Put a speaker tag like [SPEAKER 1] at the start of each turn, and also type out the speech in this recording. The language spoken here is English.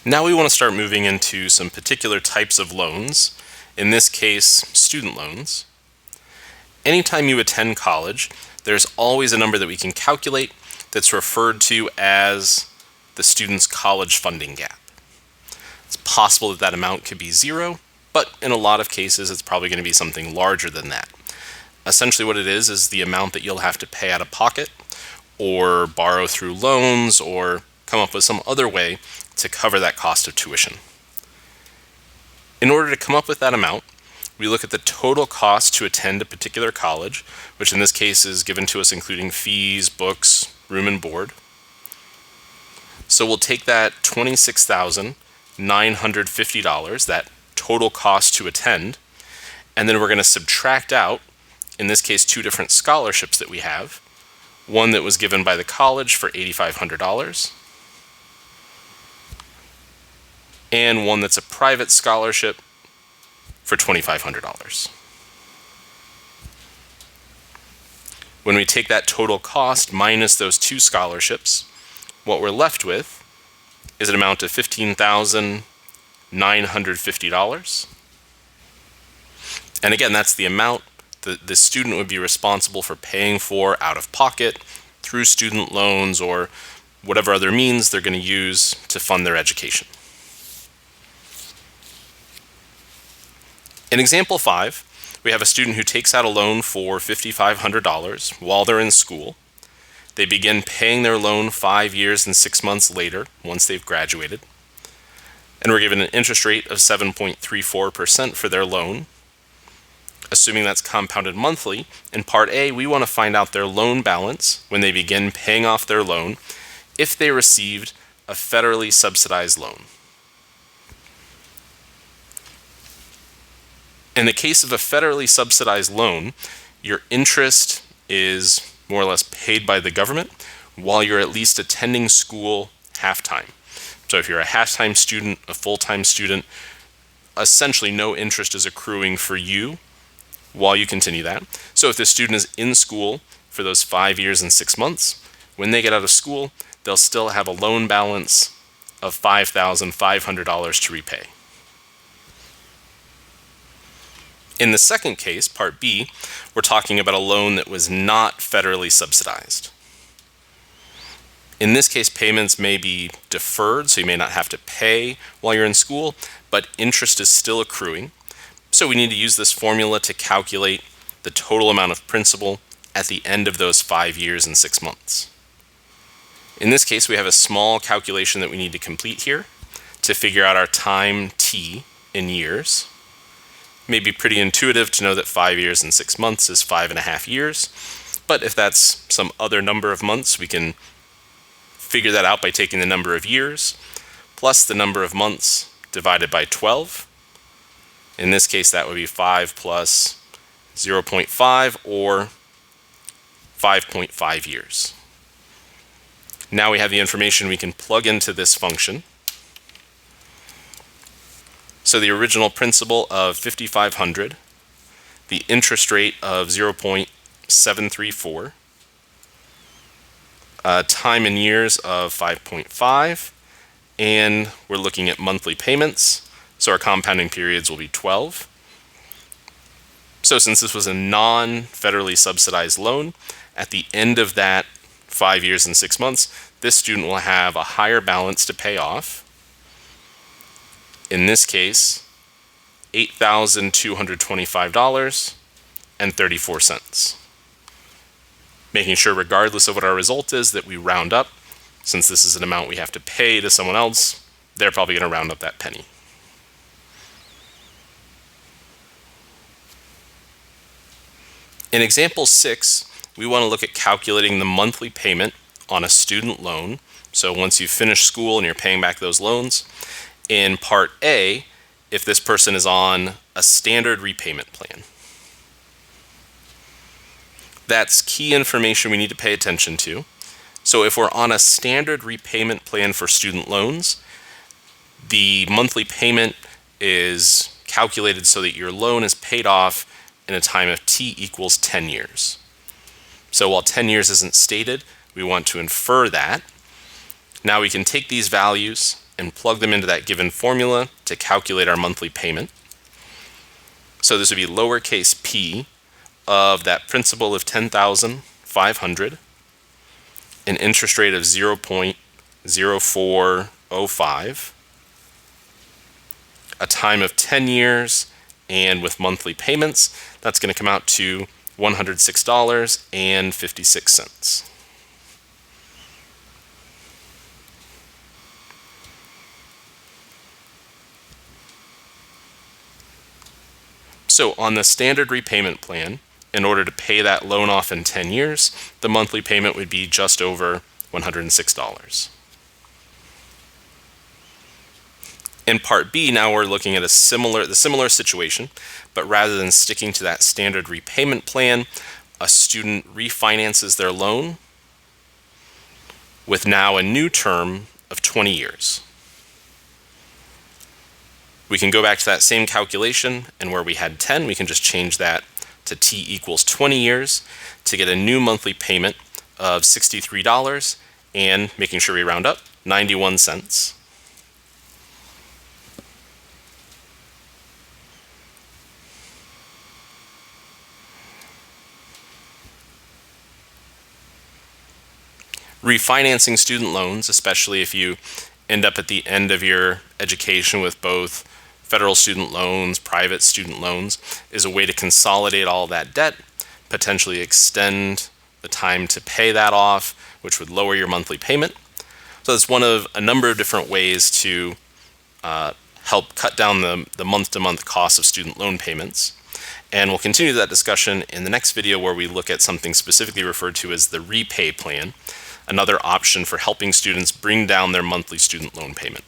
[SPEAKER 1] Now we want to start moving into some particular types of loans, in this case, student loans. Anytime you attend college, there's always a number that we can calculate that's referred to as the student's college funding gap. It's possible that that amount could be zero, but in a lot of cases, it's probably going to be something larger than that. Essentially what it is the amount that you'll have to pay out of pocket or borrow through loans or come up with some other way to cover that cost of tuition. In order to come up with that amount, we look at the total cost to attend a particular college, which in this case is given to us including fees, books, room and board. So we'll take that $26,950, that total cost to attend, and then we're going to subtract out, in this case, two different scholarships that we have. One that was given by the college for $8,500, and one that's a private scholarship for $2,500. When we take that total cost minus those two scholarships, what we're left with is an amount of $15,950. And again, that's the amount that the student would be responsible for paying for out of pocket through student loans or whatever other means they're going to use to fund their education. In example 5, we have a student who takes out a loan for $5,500 while they're in school. They begin paying their loan 5 years and 6 months later, once they've graduated. And we're given an interest rate of 7.34% for their loan. Assuming that's compounded monthly, in Part A, we want to find out their loan balance when they begin paying off their loan if they received a federally subsidized loan. In the case of a federally subsidized loan, your interest is more or less paid by the government while you're at least attending school half-time. So if you're a half-time student, a full-time student, essentially no interest is accruing for you while you continue that. So if the student is in school for those 5 years and 6 months, when they get out of school, they'll still have a loan balance of $5,500 to repay. In the second case, Part B, we're talking about a loan that was not federally subsidized. In this case, payments may be deferred, so you may not have to pay while you're in school, but interest is still accruing. So we need to use this formula to calculate the total amount of principal at the end of those 5 years and 6 months. In this case, we have a small calculation that we need to complete here to figure out our time t in years. It may be pretty intuitive to know that 5 years and 6 months is 5.5 years, but if that's some other number of months, we can figure that out by taking the number of years plus the number of months divided by 12. In this case, that would be 5 plus 0.5 or 5.5 years. Now we have the information we can plug into this function. So the original principal of $5,500, the interest rate of 0.734, time in years of 5.5, and we're looking at monthly payments, so our compounding periods will be 12. So since this was a non-federally subsidized loan, at the end of that 5 years and 6 months, this student will have a higher balance to pay off. In this case, $8,225.34. Making sure, regardless of what our result is, that we round up. Since this is an amount we have to pay to someone else, they're probably going to round up that penny. In example 6, we want to look at calculating the monthly payment on a student loan. So once you've finished school and you're paying back those loans. In Part A, if this person is on a standard repayment plan. That's key information we need to pay attention to. So if we're on a standard repayment plan for student loans, the monthly payment is calculated so that your loan is paid off in a time of t equals 10 years. So while 10 years isn't stated, we want to infer that. Now we can take these values and plug them into that given formula to calculate our monthly payment. So this would be lowercase p of that principal of $10,500, an interest rate of 0.0405, a time of 10 years, and with monthly payments, that's going to come out to $106.56. So on the standard repayment plan, in order to pay that loan off in 10 years, the monthly payment would be just over $106. In Part B, now we're looking at the similar situation, but rather than sticking to that standard repayment plan, a student refinances their loan with now a new term of 20 years. We can go back to that same calculation, and where we had 10, we can just change that to t equals 20 years to get a new monthly payment of $63 and, making sure we round up, 91 cents. Refinancing student loans, especially if you end up at the end of your education with both federal student loans, private student loans, is a way to consolidate all that debt, potentially extend the time to pay that off, which would lower your monthly payment. So it's one of a number of different ways to help cut down the month-to-month cost of student loan payments. And we'll continue that discussion in the next video, where we look at something specifically referred to as the repay plan, another option for helping students bring down their monthly student loan payment.